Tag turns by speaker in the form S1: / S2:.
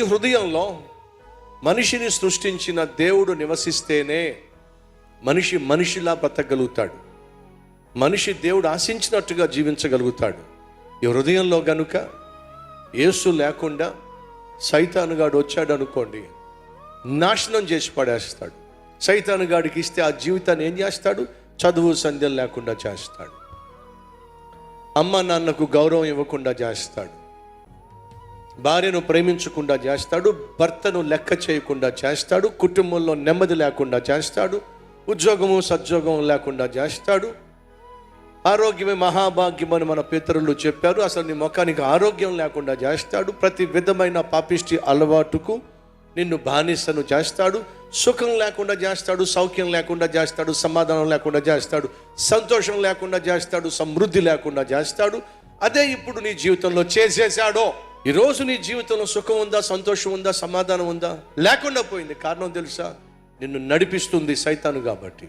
S1: ఈ హృదయంలో మనిషిని సృష్టించిన దేవుడు నివసిస్తేనే మనిషి మనిషిలా బ్రతకగలుగుతాడు. మనిషి దేవుడు ఆశించినట్టుగా జీవించగలుగుతాడు. ఈ హృదయంలో గనుక యేసు లేకుండా సైతానుగాడు వచ్చాడు అనుకోండి, నాశనం చేసి పడేస్తాడు. సైతానుగాడికి ఇస్తే ఆ జీవితాన్ని ఏం చేస్తాడు? చదువు సంధ్యలు లేకుండా చేస్తాడు. అమ్మ నాన్నకు గౌరవం ఇవ్వకుండా చేస్తాడు. భార్యను ప్రేమించకుండా చేస్తాడు. భర్తను లెక్క చేయకుండా చేస్తాడు. కుటుంబంలో నెమ్మది లేకుండా చేస్తాడు. ఉద్యోగము సద్యోగం లేకుండా చేస్తాడు. ఆరోగ్యమే మహాభాగ్యం అని మన పితరులు చెప్పారు. అసలు నీ ముఖానికి ఆరోగ్యం లేకుండా చేస్తాడు. ప్రతి విధమైన పాపిష్టి అలవాటుకు నిన్ను బానిసను చేస్తాడు. సుఖం లేకుండా చేస్తాడు. సౌఖ్యం లేకుండా చేస్తాడు. సమాధానం లేకుండా చేస్తాడు. సంతోషం లేకుండా చేస్తాడు. సమృద్ధి లేకుండా చేస్తాడు. అదే ఇప్పుడు నీ జీవితంలో చేసేసాడో. ఈరోజు నీ జీవితంలో సుఖం ఉందా? సంతోషం ఉందా? సమాధానం ఉందా? లేకుండా పోయింది. కారణం తెలుసా? నిన్ను నడిపిస్తుంది సైతాను కాబట్టి.